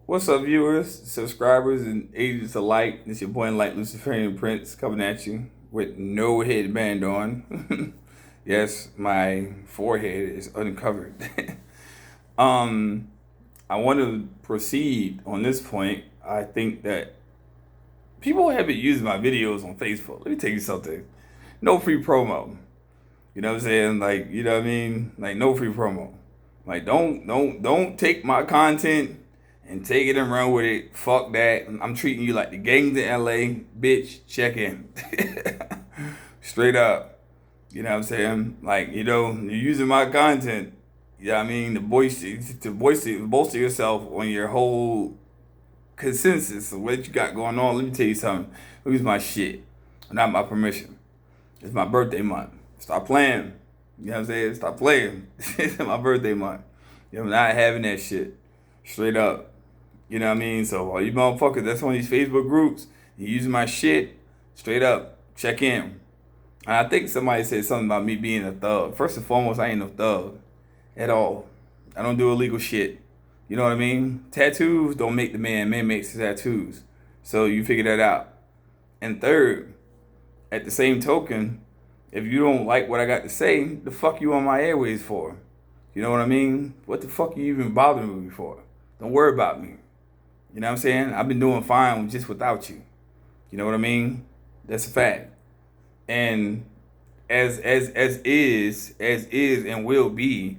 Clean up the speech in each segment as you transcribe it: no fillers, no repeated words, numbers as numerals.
What's up, viewers, subscribers, and agents alike? It's your boy EnlightenedPrince coming at you with no headband on. Yes, my forehead is uncovered. um, I want to proceed on this point. I think that people have been using my videos on Facebook. Let me tell you something. No free promo. You know what I'm saying? Like, you know what I mean? Like, no free promo. Like, don't take my content and take it and run with it. Fuck that. I'm treating you like the gangs in LA. Bitch, check in. Straight up. You know what I'm saying? Like, you're using my content. You know what I mean? To bolster yourself on your whole consensus of what you got going on. Let me tell you something. Use my shit. Not my permission. It's my birthday month. Stop playing. You know what I'm saying? Stop playing. It's my birthday month. I'm not having that shit. Straight up. You know what I mean? So all you motherfuckers that's on these Facebook groups, you using my shit, straight up, check in. And I think somebody said something about me being a thug. First and foremost, I ain't no thug at all. I don't do illegal shit. You know what I mean? Tattoos don't make the man. Man makes the tattoos. So you figure that out. And third, at the same token, if you don't like what I got to say, the fuck you on my airways for? You know what I mean? What the fuck you even bothering me for? Don't worry about me. You know what I'm saying? I've been doing fine just without you. You know what I mean? That's a fact. And as is and will be,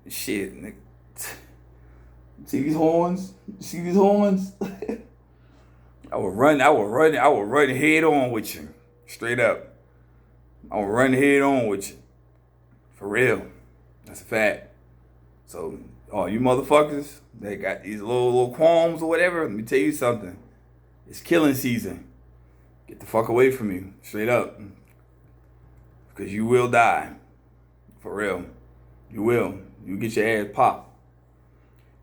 shit. Nigga. See these horns? See these horns? I will run head on with you. Straight up. I will run head on with you. For real. That's a fact. So, all you motherfuckers that got these little qualms or whatever, let me tell you something. It's killing season. Get the fuck away from me. Straight up. Because you will die. For real. You will. You get your ass popped.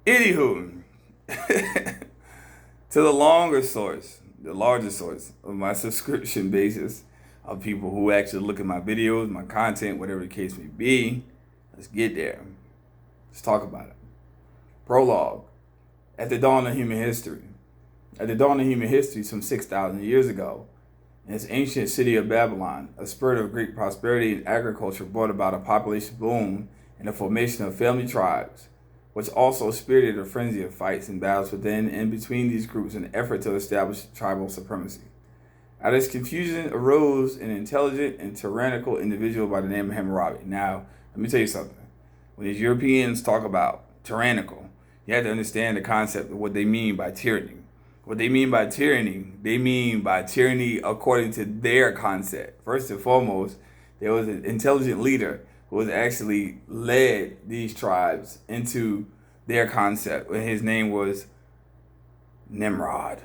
Anywho, to the larger source of my subscription basis of people who actually look at my videos, my content, whatever the case may be, let's get there. Let's talk about it. Prologue. At the dawn of human history. At the dawn of human history, some 6,000 years ago, in its ancient city of Babylon, a spirit of great prosperity and agriculture brought about a population boom and the formation of family tribes, which also spirited a frenzy of fights and battles within and between these groups in an effort to establish tribal supremacy. Out of this confusion arose an intelligent and tyrannical individual by the name of Hammurabi. Now, let me tell you something. When these Europeans talk about tyrannical, you have to understand the concept of what they mean by tyranny. What they mean by tyranny according to their concept. First and foremost, there was an intelligent leader who was actually led these tribes into their concept, and his name was Nimrod.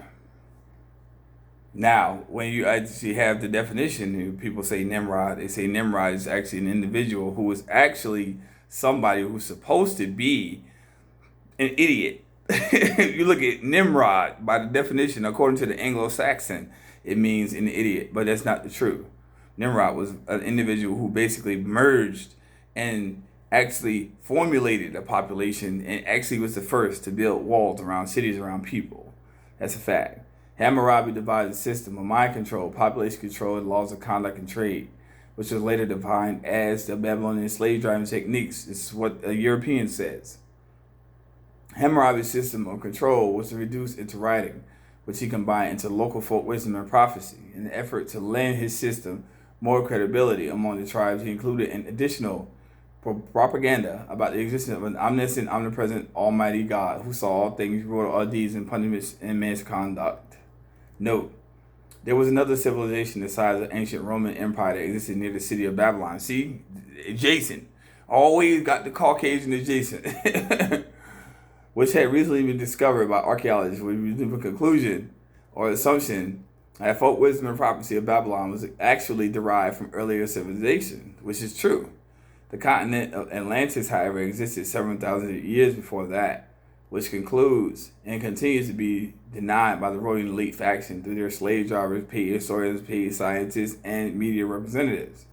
Now, when you actually have the definition, people say Nimrod, they say Nimrod is actually an individual who is actually somebody who's supposed to be an idiot. You look at Nimrod, by the definition, according to the Anglo-Saxon, it means an idiot, but that's not the truth. Nimrod was an individual who basically merged and actually formulated a population and actually was the first to build walls around cities, around people. That's a fact. Hammurabi devised a system of mind control, population control, and laws of conduct and trade, which was later defined as the Babylonian slave driving techniques. This is what a European says. Hammurabi's system of control was reduced into writing, which he combined into local folk wisdom and prophecy. In the effort to lend his system more credibility among the tribes, he included an additional propaganda about the existence of an omniscient, omnipresent, almighty God who saw all things, wrote all deeds and punishments in man's conduct. Note, there was another civilization the size of the ancient Roman Empire that existed near the city of Babylon. See? Adjacent. Always got the Caucasian adjacent. Which had recently been discovered by archaeologists, with the conclusion or assumption that folk wisdom and prophecy of Babylon was actually derived from earlier civilization, which is true. The continent of Atlantis, however, existed several thousand years before that, which concludes and continues to be denied by the ruling elite faction through their slave drivers, paid historians, paid scientists, and media representatives.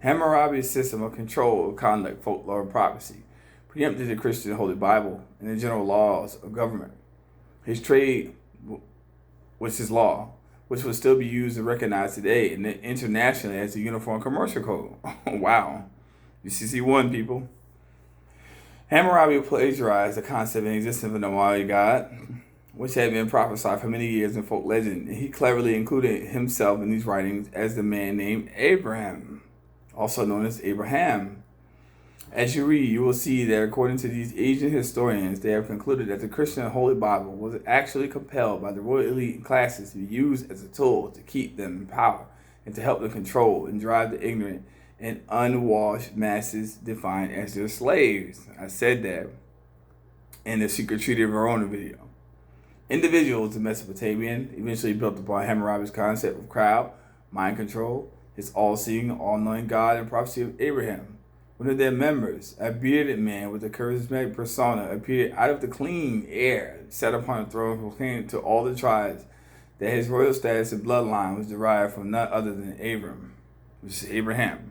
Hammurabi's system of control of conduct, folklore, and prophecy preempted the Christian Holy Bible and the general laws of government. His trade was his law, which will still be used and recognized today and internationally as the Uniform Commercial Code. Wow. UCC1, people. Hammurabi plagiarized the concept and existence of an Almighty God, which had been prophesied for many years in folk legend. He cleverly included himself in these writings as the man named Abraham, also known as Abraham. As you read, you will see that according to these Asian historians, they have concluded that the Christian Holy Bible was actually compelled by the royal elite classes to be used as a tool to keep them in power and to help them control and drive the ignorant and unwashed masses defined as their slaves. I said that in the Secret Treaty of Verona video. Individuals in Mesopotamia eventually built upon Hammurabi's concept of crowd, mind control, his all-seeing, all-knowing God, and prophecy of Abraham. One of their members, a bearded man with a charismatic persona, appeared out of the clean air, sat upon a throne, and proclaimed to all the tribes that his royal status and bloodline was derived from none other than Abram, which is Abraham.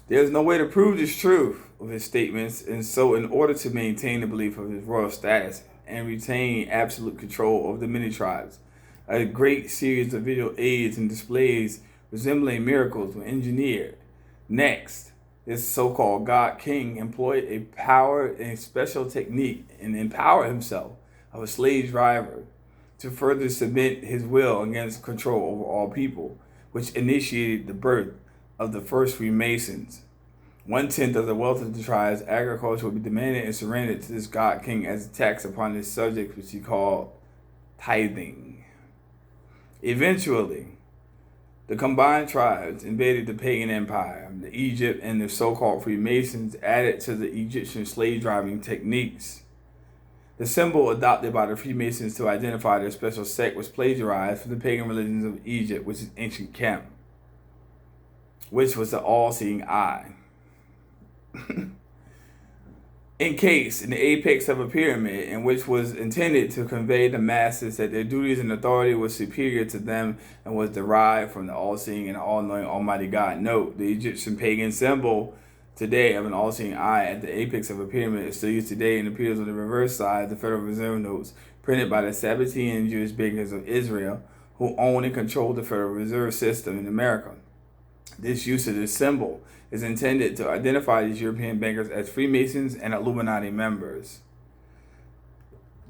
There is no way to prove this truth of his statements, and so in order to maintain the belief of his royal status and retain absolute control over the many tribes, a great series of visual aids and displays resembling miracles were engineered. Next, this so-called God King employed a power and special technique and empowered himself of a slave driver to further submit his will against control over all people, which initiated the birth of the first Freemasons. 1/10 of the wealth of the tribe's agriculture would be demanded and surrendered to this God King as a tax upon his subjects, which he called tithing. Eventually, the combined tribes invaded the pagan empire. The Egypt and the so-called Freemasons added to the Egyptian slave driving techniques. The symbol adopted by the Freemasons to identify their special sect was plagiarized from the pagan religions of Egypt, which is ancient Khem, which was the all-seeing eye. Encased in the apex of a pyramid, and which was intended to convey the masses that their duties and authority was superior to them and was derived from the all-seeing and all-knowing Almighty God. Note, the Egyptian pagan symbol today of an all-seeing eye at the apex of a pyramid is still used today and appears on the reverse side of the Federal Reserve notes printed by the Sabbatean Jewish bankers of Israel, who own and control the Federal Reserve System in America. This use of this symbol is intended to identify these European bankers as Freemasons and Illuminati members.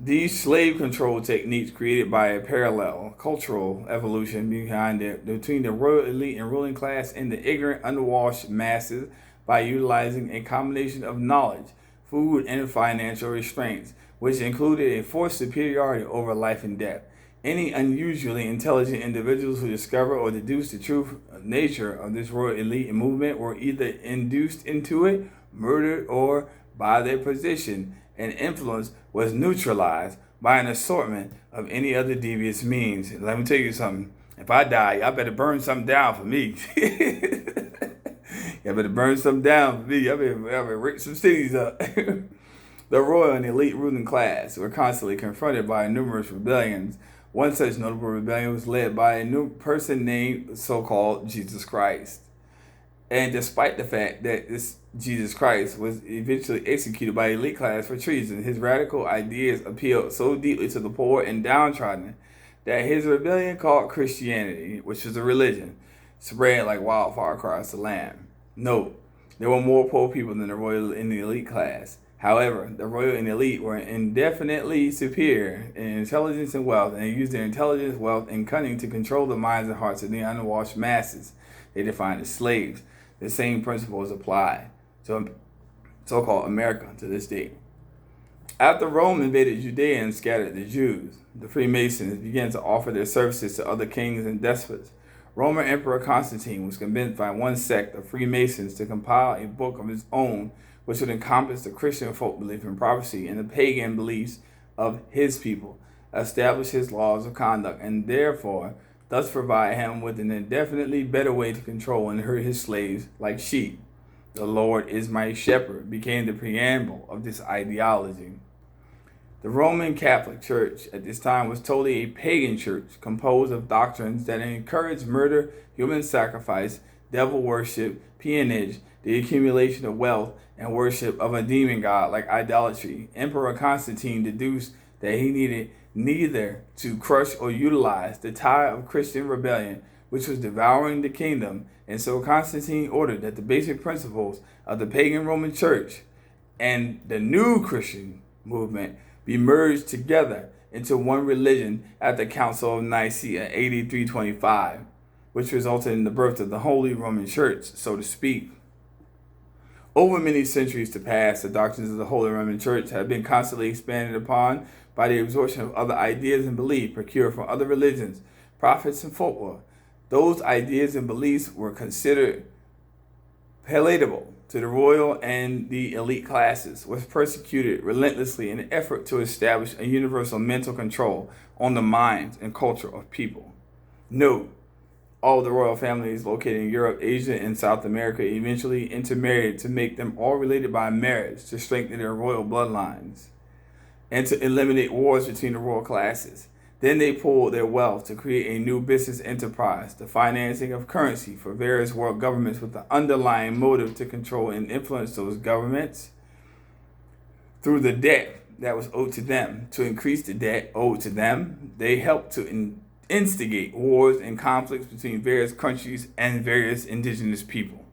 These slave control techniques created by a parallel cultural evolution between the royal elite and ruling class and the ignorant, unwashed masses by utilizing a combination of knowledge, food, and financial restraints, which included a forced superiority over life and death. Any unusually intelligent individuals who discover or deduce the true nature of this royal elite movement were either induced into it, murdered, or by their position and influence was neutralized by an assortment of any other devious means. Let me tell you something. If I die, I better burn something down for me. I better burn something down for me. I better rip some cities up. The royal and elite ruling class were constantly confronted by numerous rebellions. One such notable rebellion was led by a new person named so-called Jesus Christ. And despite the fact that this Jesus Christ was eventually executed by the elite class for treason, his radical ideas appealed so deeply to the poor and downtrodden that his rebellion, called Christianity, which was a religion, spread like wildfire across the land. Note, there were more poor people than the royal and the elite class. However, the royal and elite were indefinitely superior in intelligence and wealth, and they used their intelligence, wealth, and cunning to control the minds and hearts of the unwashed masses they defined as slaves. The same principles apply to so-called America to this day. After Rome invaded Judea and scattered the Jews, the Freemasons began to offer their services to other kings and despots. Roman Emperor Constantine was convinced by one sect of Freemasons to compile a book of his own, which would encompass the Christian folk belief in prophecy and the pagan beliefs of his people, establish his laws of conduct, and therefore thus provide him with an indefinitely better way to control and herd his slaves like sheep. The Lord is my shepherd became the preamble of this ideology. The Roman Catholic Church at this time was totally a pagan church composed of doctrines that encouraged murder, human sacrifice, devil worship, peonage, the accumulation of wealth, and worship of a demon god like idolatry. Emperor Constantine deduced that he needed neither to crush or utilize the tide of Christian rebellion, which was devouring the kingdom, and so Constantine ordered that the basic principles of the pagan Roman Church and the new Christian movement be merged together into one religion at the Council of Nicaea in AD 325, which resulted in the birth of the Holy Roman Church, so to speak. Over many centuries to pass, the doctrines of the Holy Roman Church have been constantly expanded upon by the absorption of other ideas and beliefs procured from other religions, prophets, and folklore. Those ideas and beliefs were considered palatable to the royal and the elite classes, was persecuted relentlessly in an effort to establish a universal mental control on the minds and culture of people. Note, all of the royal families located in Europe, Asia, and South America eventually intermarried to make them all related by marriage to strengthen their royal bloodlines and to eliminate wars between the royal classes. Then they pooled their wealth to create a new business enterprise, the financing of currency for various world governments with the underlying motive to control and influence those governments through the debt that was owed to them. To increase the debt owed to them, they helped to instigate wars and conflicts between various countries and various indigenous people.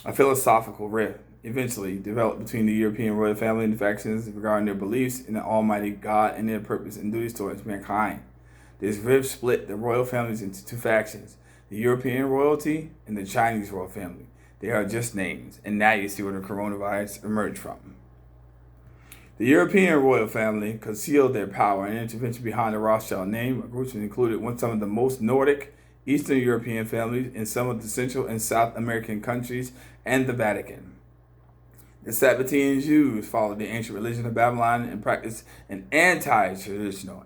A philosophical rift eventually developed between the European royal family and the factions regarding their beliefs in the Almighty God and their purpose and duties towards mankind. This rift split the royal families into two factions, the European royalty and the Chinese royal family. They are just names, and now you see where the coronavirus emerged from. The European royal family concealed their power and intervention behind the Rothschild name, a group that included some of the most Nordic, Eastern European families in some of the Central and South American countries and the Vatican. The Sabbatean Jews followed the ancient religion of Babylon and practiced an anti-traditional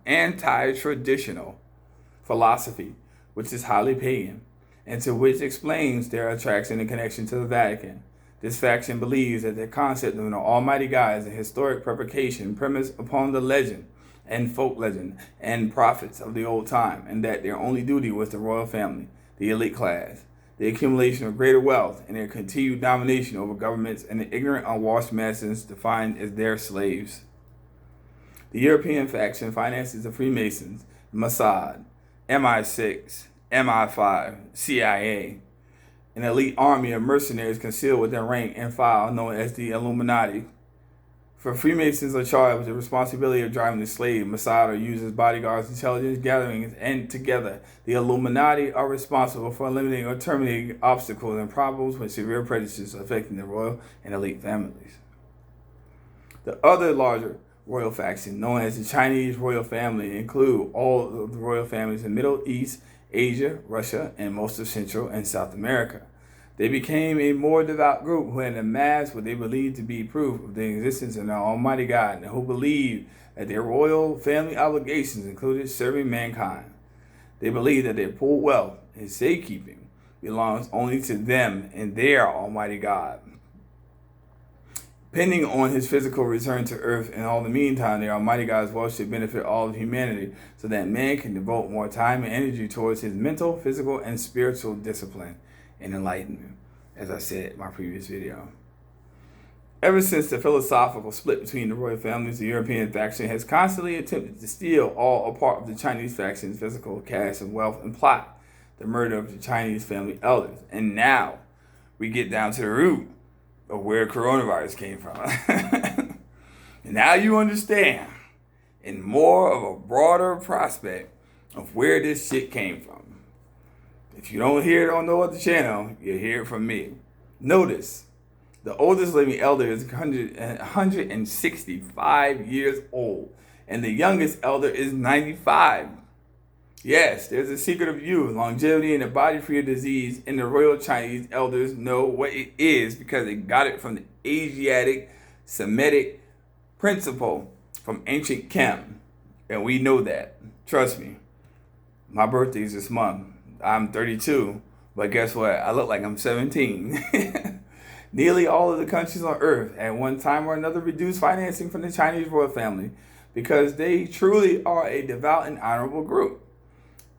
philosophy, which is highly pagan, and to which explains their attraction and connection to the Vatican. This faction believes that the concept of an Almighty God is a historic fabrication premised upon the legend and folk legend and prophets of the old time, and that their only duty was the royal family, the elite class, the accumulation of greater wealth, and their continued domination over governments and the ignorant, unwashed masses defined as their slaves. The European faction finances the Freemasons, Mossad, MI6, MI5, CIA, an elite army of mercenaries concealed within rank and file known as the Illuminati. For Freemasons are charged with the responsibility of driving the slave. Mossad are used as bodyguards, intelligence gatherings, and together the Illuminati are responsible for eliminating or terminating obstacles and problems with severe prejudices affecting the royal and elite families. The other larger royal faction, known as the Chinese royal family, include all of the royal families in the Middle East, Asia, Russia, and most of Central and South America. They became a more devout group who had amassed what they believed to be proof of the existence of an Almighty God, and who believed that their royal family obligations included serving mankind. They believed that their pool wealth and safekeeping belongs only to them and their Almighty God. Pending on his physical return to earth, and all the meantime, the Almighty God's wealth should benefit all of humanity, so that man can devote more time and energy towards his mental, physical, and spiritual discipline and enlightenment, as I said in my previous video. Ever since the philosophical split between the royal families, the European faction has constantly attempted to steal all or part of the Chinese faction's physical, cash, and wealth, and plot the murder of the Chinese family elders. And now we get down to the root of where coronavirus came from. And now you understand, in more of a broader prospect of where this shit came from. If you don't hear it on no other channel, you'll hear it from me. Notice, the oldest living elder is 165 years old, and the youngest elder is 95. Yes, there's a secret of youth, longevity, and a body free of disease, and the royal Chinese elders know what it is because they got it from the Asiatic Semitic principle from ancient Chem, and we know that. Trust me. My birthday is this month. I'm 32, but guess what? I look like I'm 17. Nearly all of the countries on earth at one time or another reduced financing from the Chinese royal family because they truly are a devout and honorable group.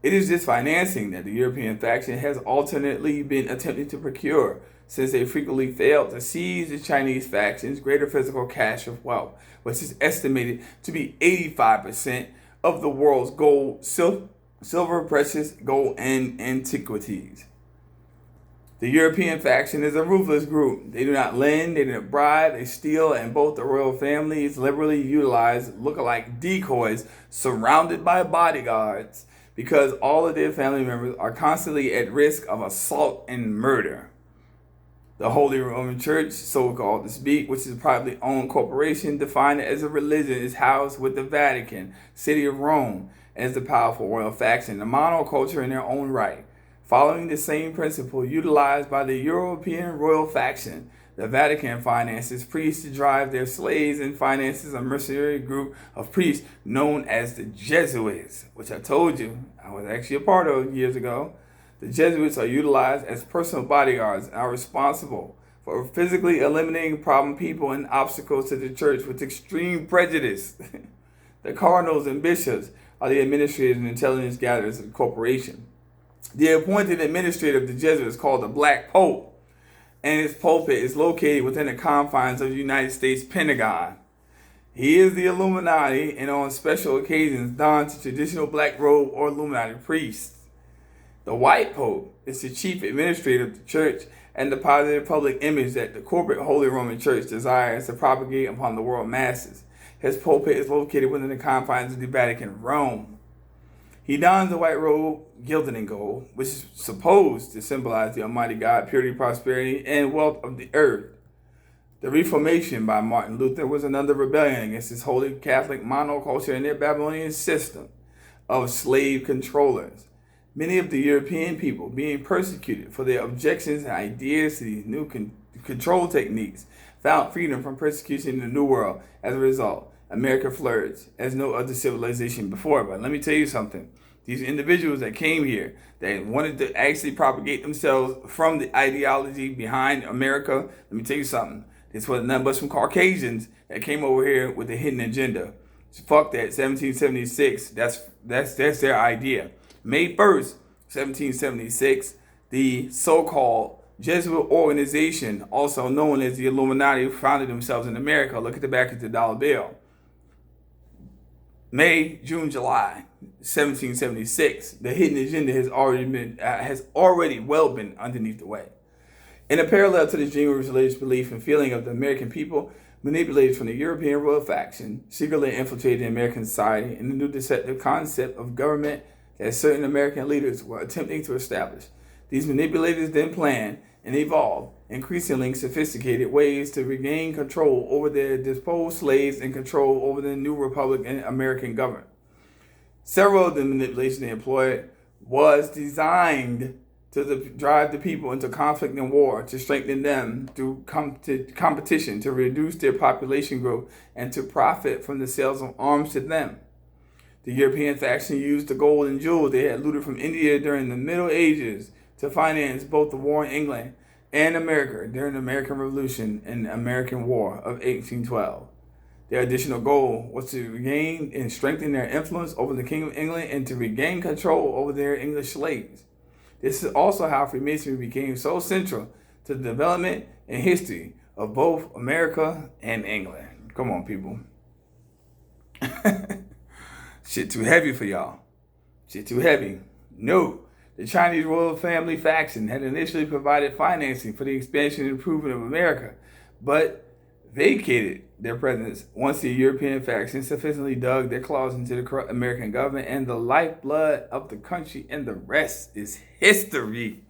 It is this financing that the European faction has alternately been attempting to procure since they frequently failed to seize the Chinese faction's greater physical cache of wealth, which is estimated to be 85% of the world's gold, silver, precious gold, and antiquities. The European faction is a ruthless group. They do not lend, they do not bribe, they steal, and both the royal families liberally utilize look-alike decoys surrounded by bodyguards because all of their family members are constantly at risk of assault and murder. The Holy Roman Church, so-called to speak, which is a privately owned corporation defined as a religion, is housed with the Vatican, City of Rome, as the powerful royal faction, a monoculture in their own right. Following the same principle utilized by the European royal faction, the Vatican finances priests to drive their slaves and finances a mercenary group of priests known as the Jesuits, which I told you I was actually a part of years ago. The Jesuits are utilized as personal bodyguards and are responsible for physically eliminating problem people and obstacles to the church with extreme prejudice. The cardinals and bishops are the administrators and intelligence gatherers of the corporation. The appointed administrator of the Jesuits is called the Black Pope, and his pulpit is located within the confines of the United States Pentagon. He is the Illuminati and on special occasions dons a traditional black robe or Illuminati priest. The White Pope is the chief administrator of the church and the positive public image that the corporate Holy Roman Church desires to propagate upon the world masses. His pulpit is located within the confines of the Vatican, Rome. He dons a white robe, gilded in gold, which is supposed to symbolize the Almighty God, purity, prosperity, and wealth of the earth. The Reformation by Martin Luther was another rebellion against this holy Catholic monoculture and their Babylonian system of slave controllers. Many of the European people being persecuted for their objections and ideas to these new control techniques found freedom from persecution in the New World. As a result, America flourished as no other civilization before. But let me tell you something. These individuals that came here, that wanted to actually propagate themselves from the ideology behind America, let me tell you something. This was nothing but some Caucasians that came over here with a hidden agenda. Fuck that, 1776, that's their idea. May 1st, 1776, the so-called Jesuit organization, also known as the Illuminati, founded themselves in America. Look at the back of the dollar bill. May, June, July, 1776. The hidden agenda has already well been underneath the way. In a parallel to the genuine religious belief and feeling of the American people, manipulated from the European royal faction, secretly infiltrated American society in the new deceptive concept of government that certain American leaders were attempting to establish. These manipulators then planned and evolved increasingly sophisticated ways to regain control over their disposed slaves and control over the new Republican American government. Several of the manipulations they employed was designed to drive the people into conflict and war, to strengthen them through competition, to reduce their population growth, and to profit from the sales of arms to them. The European faction used the gold and jewels they had looted from India during the Middle Ages to finance both the war in England and America during the American Revolution and the American War of 1812. Their additional goal was to regain and strengthen their influence over the King of England and to regain control over their English slaves. This is also how Freemasonry became so central to the development and history of both America and England. Come on, people. Shit too heavy for y'all. Shit too heavy. No. The Chinese royal family faction had initially provided financing for the expansion and improvement of America, but vacated their presence once the European faction sufficiently dug their claws into the corrupt American government and the lifeblood of the country, and the rest is history.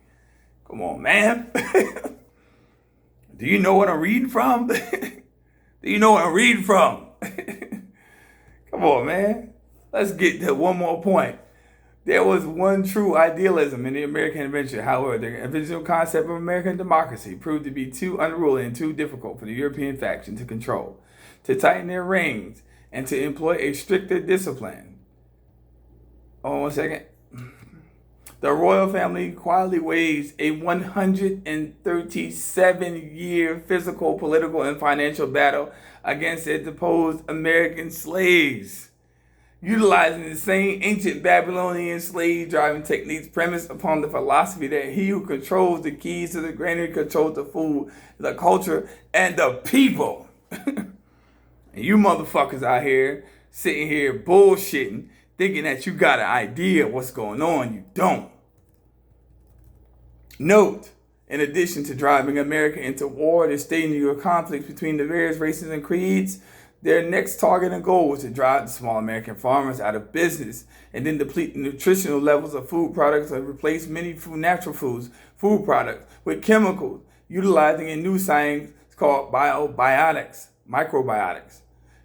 Come on, man. Do you know what I'm reading from? Do you know what I'm reading from? Come on, man. Let's get to one more point. There was one true idealism in the American adventure. However, the original concept of American democracy proved to be too unruly and too difficult for the European faction to control, to tighten their reins, and to employ a stricter discipline. Oh, 1 second. The royal family quietly waged a 137-year physical, political, and financial battle against their deposed American slaves. utilizing the same ancient Babylonian slave-driving techniques premised upon the philosophy that he who controls the keys to the granary controls the food, the culture, and the people. And you motherfuckers out here sitting here bullshitting, thinking that you got an idea of what's going on. You don't. Note, in addition to driving America into war and staging your conflicts between the various races and creeds, their next target and goal was to drive the small American farmers out of business and then deplete the nutritional levels of food products and replace many natural food products with chemicals, utilizing a new science called microbiotics.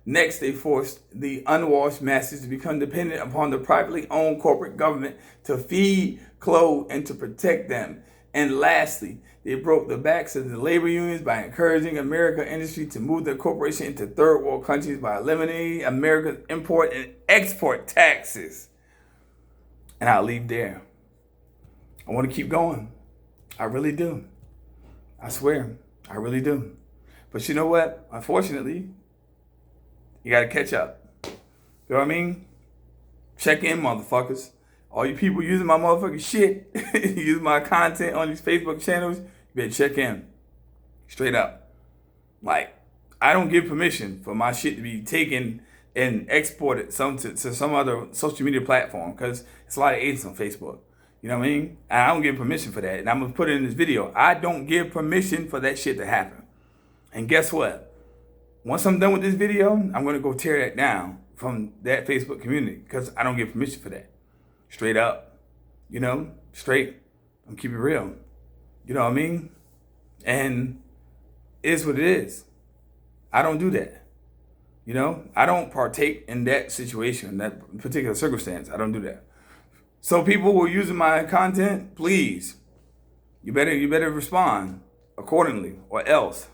Next, they forced the unwashed masses to become dependent upon the privately owned corporate government to feed, clothe, and to protect them. And lastly, they broke the backs of the labor unions by encouraging American industry to move their corporation into third world countries by eliminating America's import and export taxes. And I'll leave there. I want to keep going. I really do. I swear, I really do. But you know what? Unfortunately, you got to catch up. You know what I mean? Check in, motherfuckers. All you people using my motherfucking shit, using my content on these Facebook channels, you better check in. Straight up. Like, I don't give permission for my shit to be taken and exported to some other social media platform, because it's a lot of agents on Facebook. You know what I mean? And I don't give permission for that. And I'm going to put it in this video. I don't give permission for that shit to happen. And guess what? Once I'm done with this video, I'm going to go tear that down from that Facebook community, because I don't give permission for that. Straight up, you know, straight. I'm keeping it real. You know what I mean? And it is what it is. I don't do that. You know, I don't partake in that situation, that particular circumstance. I don't do that. So people who are using my content, please, you better respond accordingly, or else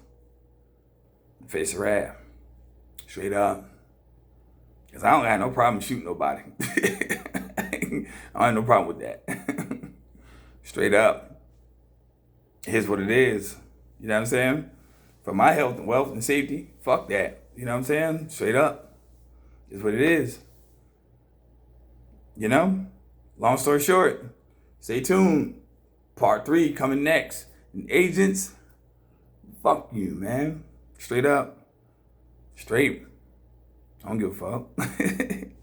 face the wrath. Straight up. Because I don't have no problem shooting nobody. I don't have no problem with that. Straight up. Here's what it is. You know what I'm saying? For my health and wealth and safety, fuck that. You know what I'm saying? Straight up. Here's what it is. You know? Long story short, stay tuned. Part 3 coming next. And agents, fuck you, man. Straight up. Straight. I don't give a fuck.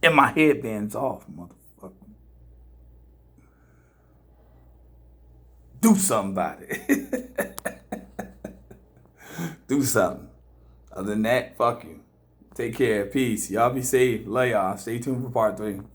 And my headband's off, motherfucker. Do something about it. Do something. Other than that, fuck you. Take care. Peace. Y'all be safe. Love y'all. Stay tuned for part 3.